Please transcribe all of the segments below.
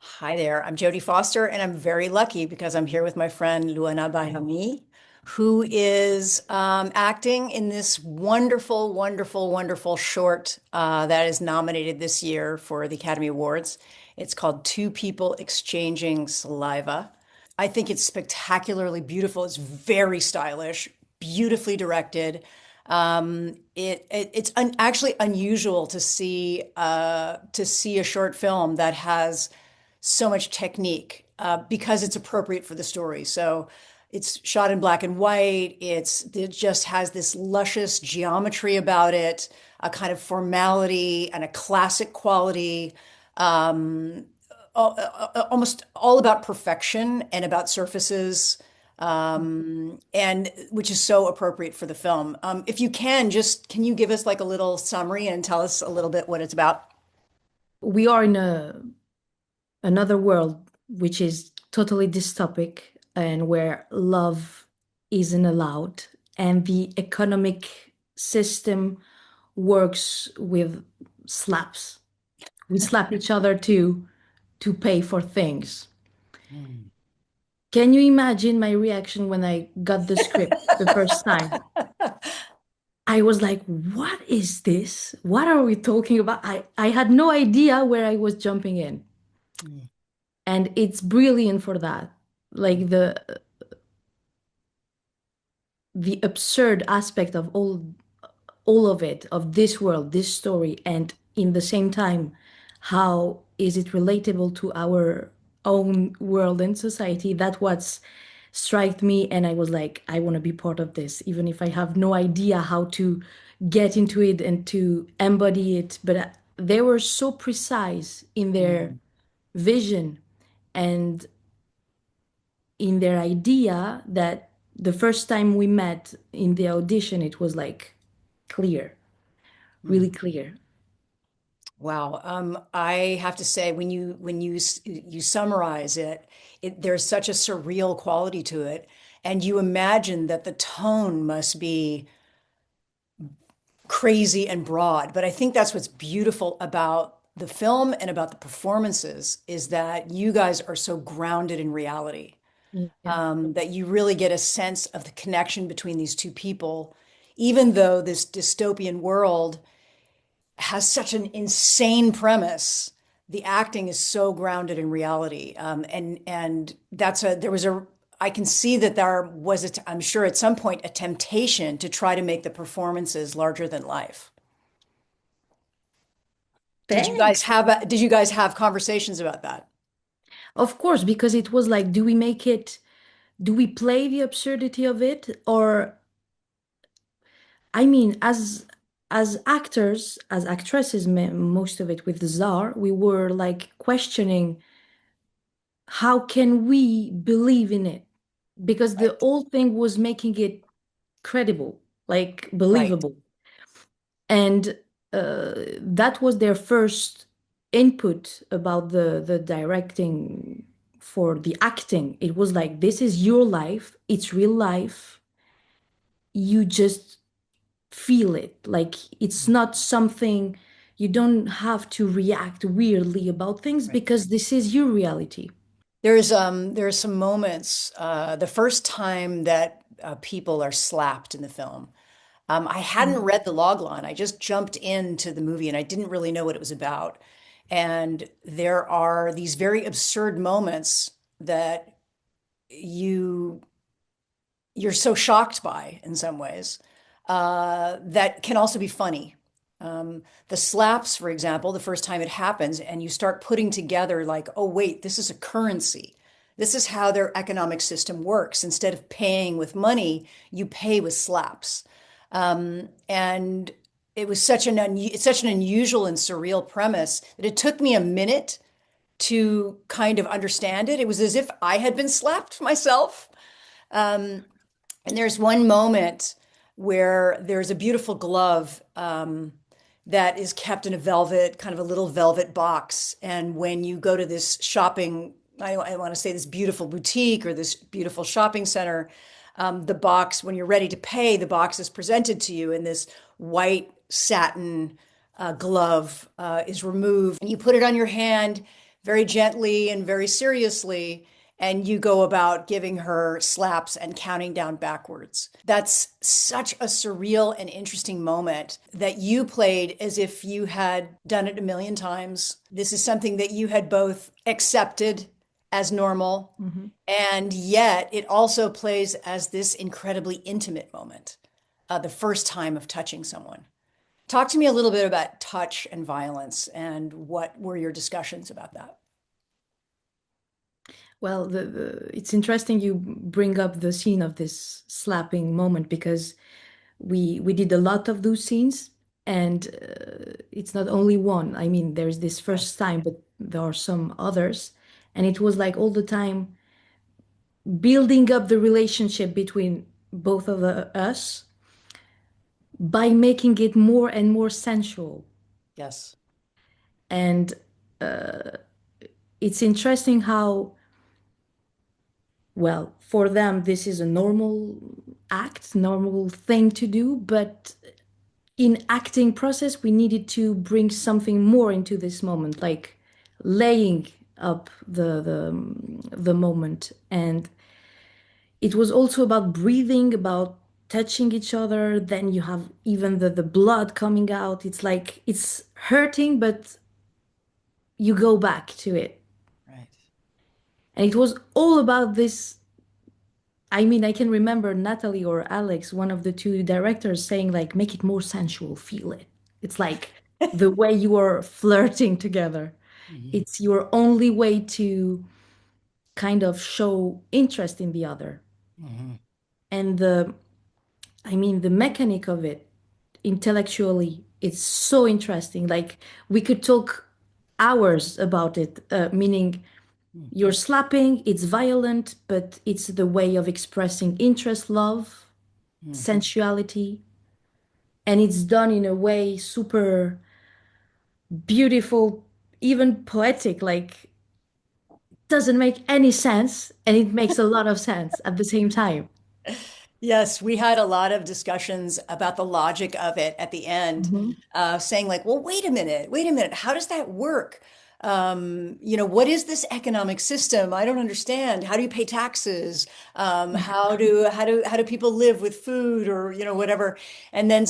Hi there, I'm Jodie Foster, and I'm very lucky because I'm here with my friend Luana Barjami, who is acting in this wonderful, wonderful, wonderful short that is nominated this year for the Academy Awards. It's called Two People Exchanging Saliva. I think it's spectacularly beautiful. It's very stylish, beautifully directed. It's actually unusual to see a short film that has so much technique because it's appropriate for the story. So it's shot in black and white. It just has this luscious geometry about it, a kind of formality and a classic quality. Um, Almost all about perfection and about surfaces, and which is so appropriate for the film. If you can, just can you give us like a little summary and tell us a little bit what it's about? We are in another world which is totally dystopic and where love isn't allowed and the economic system works with slaps. We slap each other to pay for things. Mm. Can you imagine my reaction when I got the script the first time? I was like, what is this? What are we talking about? I had no idea where I was jumping in. Mm. And it's brilliant for that. Like the absurd aspect of all of it, of this world, this story, and in the same time, how is it relatable to our own world and society? That what's struck me, and I was like, I want to be part of this, even if I have no idea how to get into it and to embody it. But they were so precise in their Mm. vision and in their idea that the first time we met in the audition, it was like clear, really Mm. clear. Wow. I have to say, you summarize it, there's such a surreal quality to it, and you imagine that the tone must be crazy and broad. But I think that's what's beautiful about the film and about the performances is that you guys are so grounded in reality, Yeah. that you really get a sense of the connection between these two people, even though this dystopian world has such an insane premise. The acting is so grounded in reality, and that's a there was a I can see that there was I'm sure at some point a temptation to try to make the performances larger than life. Thanks. Did you guys have conversations about that? Of course, because it was like, do we make it, do we play the absurdity of it? Or, I mean, as actors, as actresses, most of it with the Czar, we were like questioning how can we believe in it? Because the Right. whole thing was making it credible, like Right. believable. And that was their first input about the directing for the acting. It was like, this is your life, it's real life. You just feel it. Like it's not something you don't have to react weirdly about things Right. because this is your reality. There's some moments, the first time that people are slapped in the film. I hadn't Mm. read the log line. I just jumped into the movie and I didn't really know what it was about. And there are these very absurd moments that you you're so shocked by in some ways, that can also be funny. The slaps, for example, the first time it happens, and you start putting together like, oh, wait, this is a currency. This is how their economic system works. Instead of paying with money, you pay with slaps. And it was it's such an unusual and surreal premise that it took me a minute to kind of understand it. It was as if I had been slapped myself. Um, and there's one moment where there's a beautiful glove, that is kept in a velvet, kind of a little velvet box. And when you go to this shopping, I want to say this beautiful boutique or this beautiful shopping center, the box, when you're ready to pay, the box is presented to you, and this white satin glove is removed. And you put it on your hand, very gently and very seriously, and you go about giving her slaps and counting down backwards. That's such a surreal and interesting moment that you played as if you had done it a million times. This is something that you had both accepted as normal, Mhm. and yet it also plays as this incredibly intimate moment, the first time of touching someone. Talk to me a little bit about touch and violence and what were your discussions about that? Well, it's interesting you bring up the scene of this slapping moment because we did a lot of those scenes, and it's not only one. I mean, there's this Right. first time, but there are some others, and it was like all the time building up the relationship between both of us by making it more and more sensual. Yes. And it's interesting how, well, for them, this is a normal act, normal thing to do, but in acting process, we needed to bring something more into this moment, like laying up the moment. And it was also about breathing, about touching each other. Then you have even the blood coming out. It's like it's hurting, but you go back to it. Right. And it was all about this. I mean, I can remember Natalie or Alex, one of the two directors, saying, like, make it more sensual, feel it. It's like the way you are flirting together. Mhm. It's your only way to kind of show interest in the other. Mhm. And I mean, the mechanic of it, intellectually, it's so interesting. Like, we could talk hours about it, meaning you're slapping, it's violent, but it's the way of expressing interest, love, Mhm. sensuality, and it's done in a way super beautiful, even poetic. Like, doesn't make any sense, and it makes a lot of sense at the same time. Yes, we had a lot of discussions about the logic of it at the end, Mhm. saying like, well, wait a minute, how does that work? What is this economic system? I don't understand. How do you pay taxes? How do people live with food or whatever? And then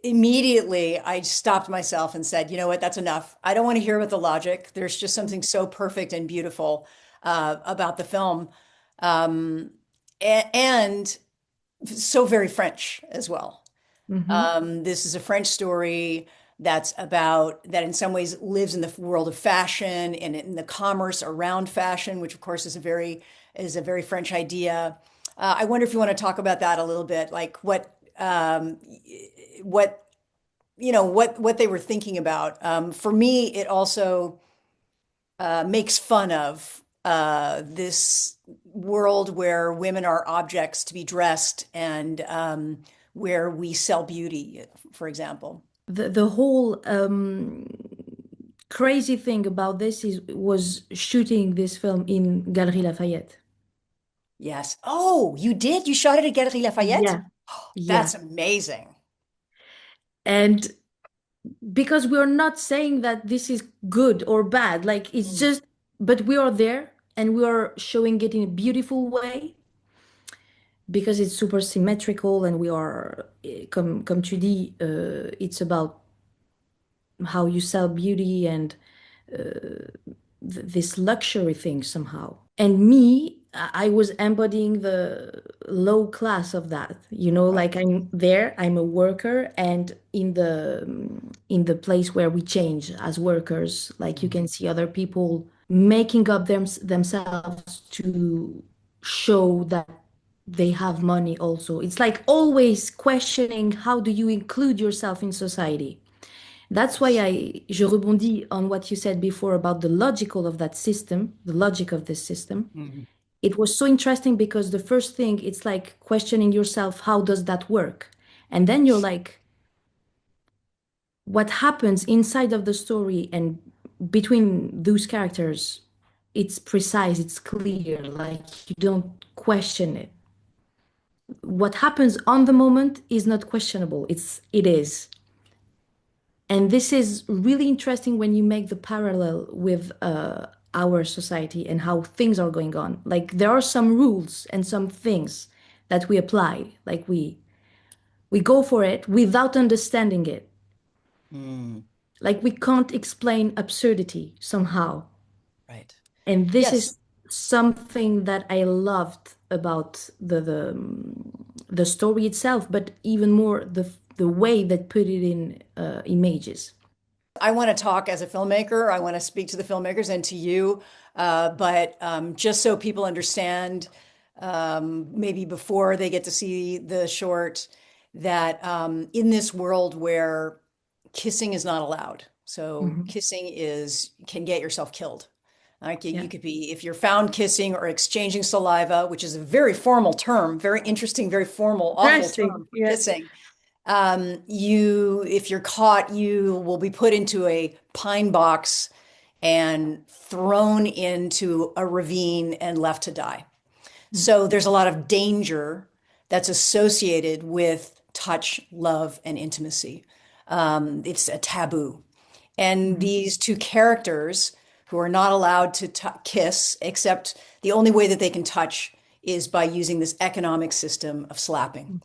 immediately I stopped myself and said, you know what, that's enough. I don't want to hear about the logic. There's just something so perfect and beautiful about the film. Um, and so very French as well. Mhm. This is a French story that in some ways lives in the world of fashion and in the commerce around fashion, which of course is a very French idea. I wonder if you want to talk about that a little bit, like what what they were thinking about. For me, it also makes fun of this world where women are objects to be dressed and where we sell beauty, for example. The whole crazy thing about this is was shooting this film in Galerie Lafayette. Yes. Oh, you did? You shot it at Galerie Lafayette? Yeah, yeah. That's amazing. And because we are not saying that this is good or bad, like it's Mm, just, but we are there and we are showing it in a beautiful way because it's super symmetrical and we are, comme tu dis, it's about how you sell beauty and this luxury thing somehow. And me, I was embodying the low class of that, right. like I'm there, I'm a worker, and in the place where we change as workers, like you Mhm. can see other people making up themselves to show that they have money also. It's like always questioning how do you include yourself in society. That's why Yes. je rebondis on what you said before about the logical of that system, the logic of this system. Mhm. It was so interesting because the first thing, it's like questioning yourself, how does that work? And then you're like, what happens inside of the story and between those characters, it's precise, it's clear, like you don't question it. What happens on the moment is not questionable. It is. And this is really interesting when you make the parallel with our society and how things are going on. Like there are some rules and some things that we apply. Like we go for it without understanding it. Mm, Like we can't explain absurdity somehow. right. And this Yes. is something that I loved about the story itself, but even more the way that put it in images. I want to talk as a filmmaker. I want to speak to the filmmakers and to you. But just so people understand, maybe before they get to see the short, that in this world where kissing is not allowed, so Hmm. kissing is can get yourself killed. Like you Yeah. could be, if you're found kissing or exchanging saliva, which is a very formal term, very interesting, very formal, awful Interesting. term for Yeah. kissing. If you're caught, you will be put into a pine box and thrown into a ravine and left to die. So there's a lot of danger that's associated with touch, love, and intimacy. It's a taboo. And Hmm. these two characters who are not allowed to kiss, except the only way that they can touch is by using this economic system of slapping.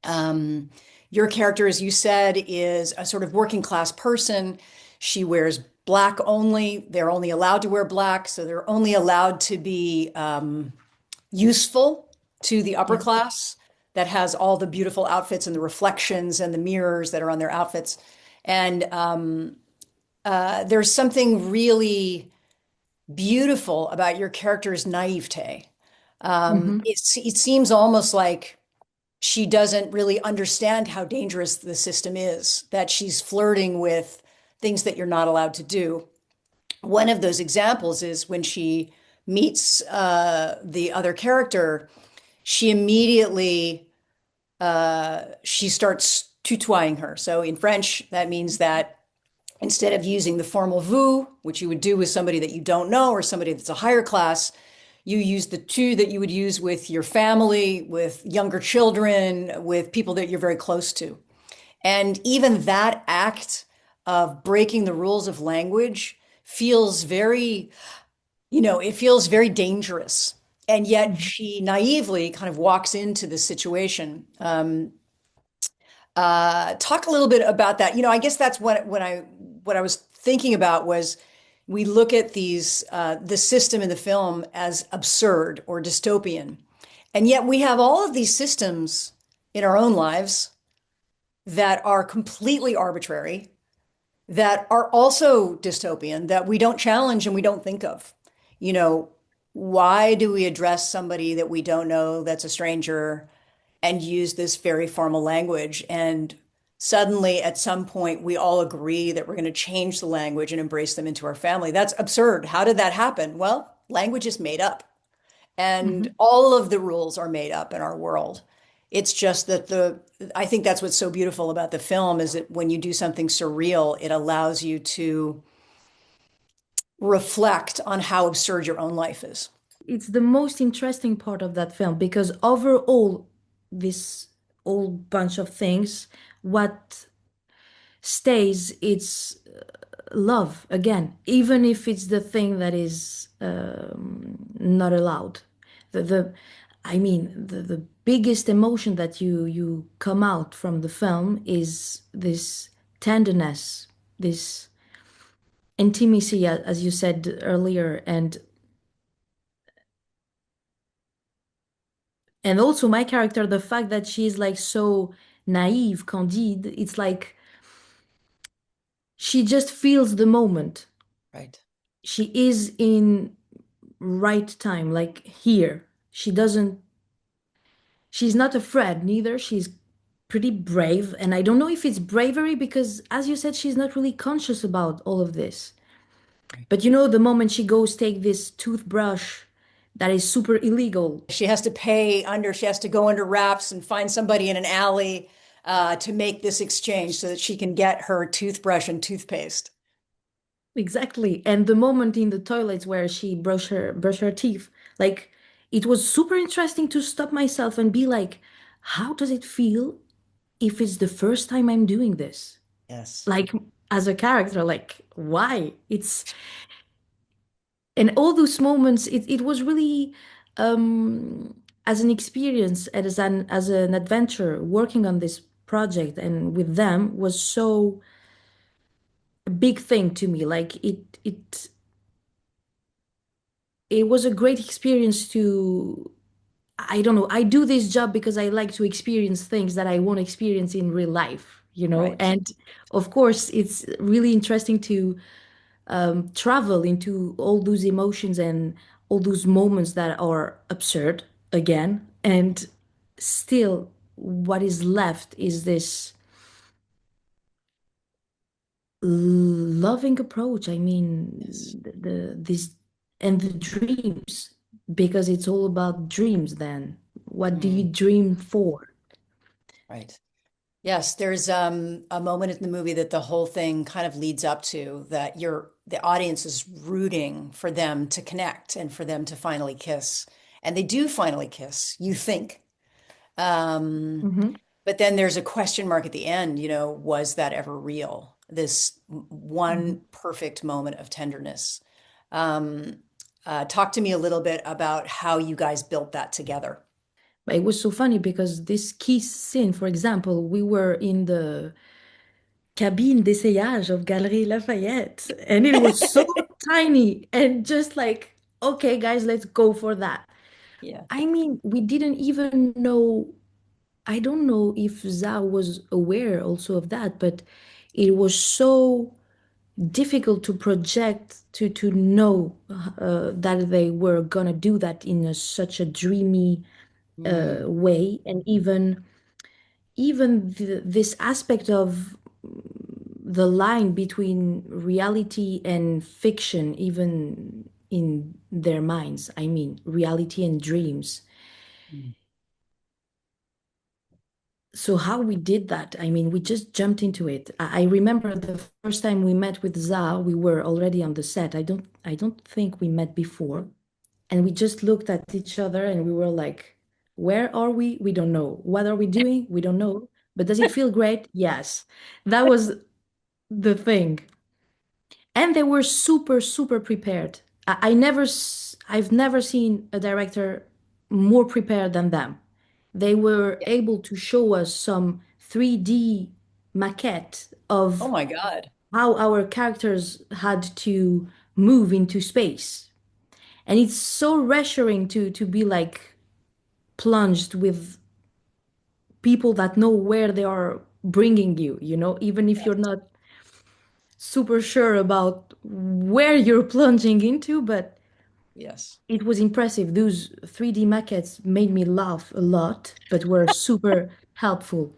Um, your character, as you said, is a sort of working class person. She wears black only. They're only allowed to wear black, so they're only allowed to be useful to the upper Yeah. class that has all the beautiful outfits and the reflections and the mirrors that are on their outfits. And there's something really beautiful about your character's naivete. Hmm. It seems almost like she doesn't really understand how dangerous the system is, that she's flirting with things that you're not allowed to do. One of those examples is when she meets the other character, she immediately she starts tutoying her. So in French, that means that instead of using the formal vous, which you would do with somebody that you don't know or somebody that's a higher class, you use the tu that you would use with your family, with younger children, with people that you're very close to. And even that act of breaking the rules of language feels very, it feels very dangerous. And yet Hmm. she naively kind of walks into this situation. Talk a little bit about that. I guess that's what I was thinking about was we look at the system in the film as absurd or dystopian, and yet we have all of these systems in our own lives that are completely arbitrary, that are also dystopian, that we don't challenge and we don't think of. You know, why do we address somebody that we don't know that's a stranger and use this very formal language? And suddenly, at some point, we all agree that we're going to change the language and embrace them into our family. That's absurd. How did that happen? Well, language is made up, and Hmm. all of the rules are made up in our world. It's just that I think that's what's so beautiful about the film is that when you do something surreal, it allows you to reflect on how absurd your own life is. It's the most interesting part of that film because overall, this whole bunch of things, what stays, it's love again, even if it's the thing that is not allowed. The I mean, the biggest emotion that you come out from the film is this tenderness, this intimacy, as you said earlier, and also my character, the fact that she's like so naive, candide, it's like she just feels the moment. Right. She is in right time, like here. She's not afraid neither. She's pretty brave. And I don't know if it's bravery because, as you said, she's not really conscious about all of this. Right. But you know, the moment she goes take this toothbrush that is super illegal. She has to go under wraps and find somebody in an alley to make this exchange so that she can get her toothbrush and toothpaste. Exactly. And the moment in the toilets where she brush her teeth, like it was super interesting to stop myself and be like, how does it feel if it's the first time I'm doing this? Yes. Like as a character, like why? And all those moments, it was really as an experience and as an adventure working on this project and with them was so a big thing to me. Like it was a great experience to, I don't know, I do this job because I like to experience things that I won't experience in real life, you know? Right. And of course, it's really interesting to travel into all those emotions and all those moments that are absurd again. And still, what is left is this loving approach. I Yes. mean, this and the dreams, because it's all about dreams then. What do you Mm, dream for? right. Yes, there's a moment in the movie that the whole thing kind of leads up to that the audience is rooting for them to connect and for them to finally kiss. And they do finally kiss, you think. Um, Hmm. but then there's a question mark at the end, was that ever real? This one perfect moment of tenderness. Um, Talk to me a little bit about how you guys built that together. But it was so funny because this kiss scene, for example, we were in the cabine d'essayage of Galerie Lafayette, and it was so tiny and just like, okay, guys, let's go for that. Yeah. I mean, we didn't even know. I don't know if Za was aware also of that, but it was so difficult to project to know that they were gonna do that in such a dreamy Mm, way, and even this aspect of the line between reality and fiction, even in their minds. I mean, reality and dreams. mm, So how we did that, I mean, we just jumped into it. I remember the first time we met with Za, we were already on the set. I don't think we met before. And we just looked at each other and we were like, where are we? We don't know. What are we doing? We don't know. But does it feel great? Yes. That was the thing. And they were super, super prepared. I've never seen a director more prepared than them. They were yeah. able to show us some 3D maquette Oh of my God. how our characters had to move into space. And it's so reassuring to be like plunged with people that know where they are bringing you, even if you're Yes. not super sure about where you're plunging into, but Yes. it was impressive. Those 3D maquettes made me laugh a lot, but were super helpful.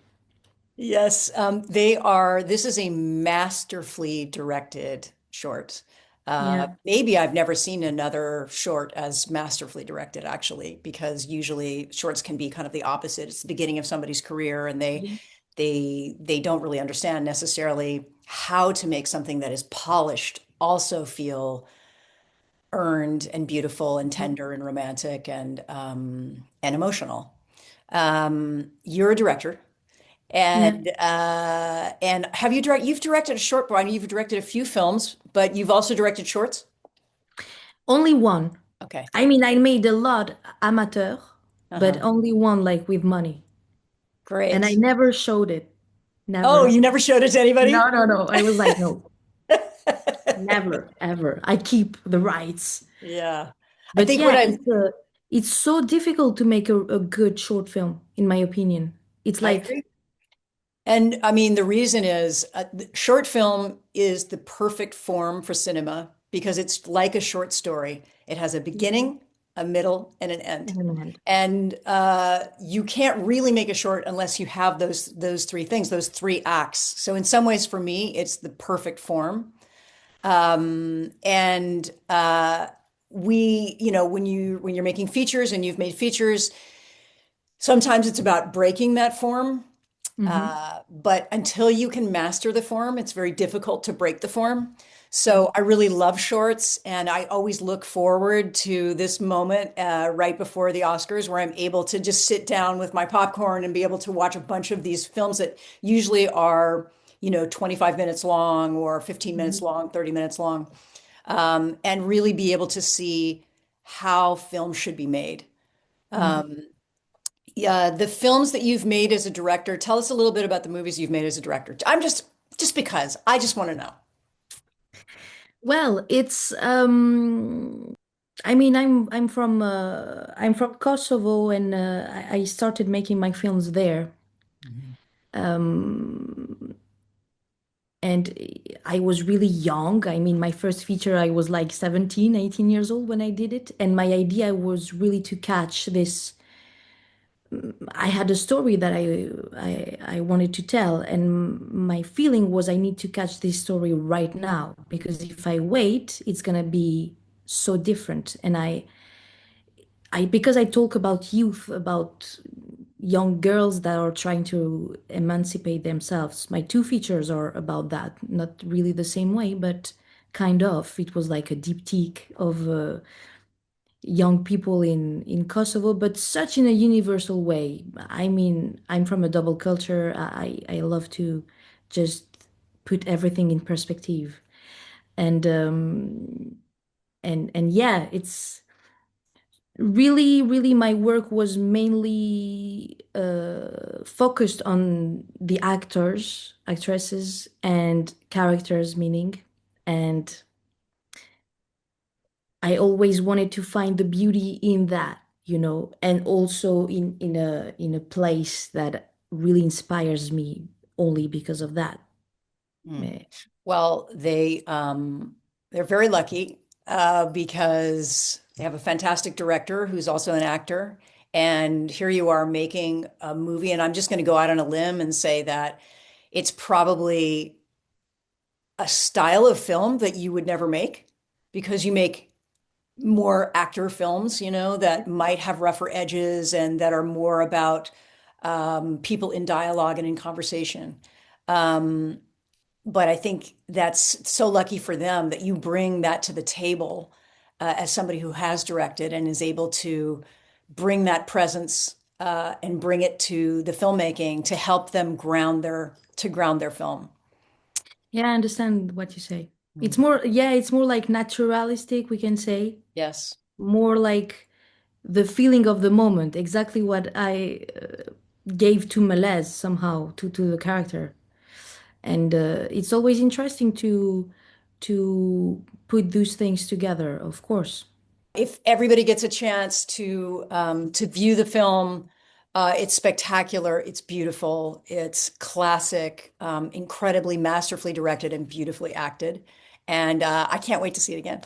Yes, this is a masterfully directed short. Yeah. Maybe I've never seen another short as masterfully directed, actually, because usually shorts can be kind of the opposite. It's the beginning of somebody's career, and Yeah. they don't really understand necessarily how to make something that is polished also feel earned and beautiful and tender and romantic and emotional. You're a director. Yeah. And you've directed a short, I mean, you've directed a few films, but you've also directed shorts? Only one. Okay. I mean, I made a lot amateur, but Uh-huh. only one like with money. And I Great. never showed it. Oh, Never. you never showed it to anybody? No, no, no. I was like, no, never, ever. I keep the rights. Yeah. I But think what yeah, I'm it's so difficult to make a good short film, in my opinion. It's I like, agree. And I mean, the reason is short film is the perfect form for cinema because it's like a short story. It has a yeah, beginning, a middle, and an end. in the end. And you can't really make a short unless you have those three things, those three acts. So in some ways, for me, it's the perfect form. And when you're making features and you've made features, sometimes it's about breaking that form. Hmm. But until you can master the form, it's very difficult to break the form. Yeah. So I really love shorts, and I always look forward to this moment right before the Oscars where I'm able to just sit down with my popcorn and be able to watch a bunch of these films that usually are, 25 minutes long or 15 minutes Mhm. long, 30 minutes long. and really be able to see how film should be made. Mm. Yeah, the films that you've made as a director, tell us a little bit about the movies you've made as a director. I'm just because I just want to know. Well, it's I mean, I'm from Kosovo, and I started making my films there. Mhm. Um, and I was really young. I mean, my first feature, I was like 17, 18 years old when I did it, and my idea was really to catch this. I had a story that I wanted to tell, and my feeling was I need to catch this story right now, because if I wait, it's gonna be so different. And I because I talk about youth, about young girls that are trying to emancipate themselves. My two features are about that, not really the same way, but kind of. It was like a diptyque of young people in Kosovo, but such in a universal way. I mean, I'm from a double culture. I love to just put everything in perspective, and and yeah, it's really my work was mainly focused on the actors, actresses, and characters, meaning, and I always wanted to find the beauty in that, and also in a place that really inspires me only because of that. Mm. Eh, Well, they're very lucky because they have a fantastic director who's also an actor. And here you are making a movie, and I'm just going to go out on a limb and say that it's probably a style of film that you would never make because you make more actor films, that might have rougher edges and that are more about people in dialogue and in conversation. Um, but I think that's so lucky for them that you bring that to the table as somebody who has directed and is able to bring that presence and bring it to the filmmaking to help them ground their film. Yeah, I understand what you say. Mm. It's more like naturalistic, we can say, Yes. more like the feeling of the moment, exactly what I gave to Melez somehow to the character. And it's always interesting to put those things together, of course. If everybody gets a chance to view the film, it's spectacular, it's beautiful, it's classic, incredibly masterfully directed and beautifully acted, and I can't wait to see it again.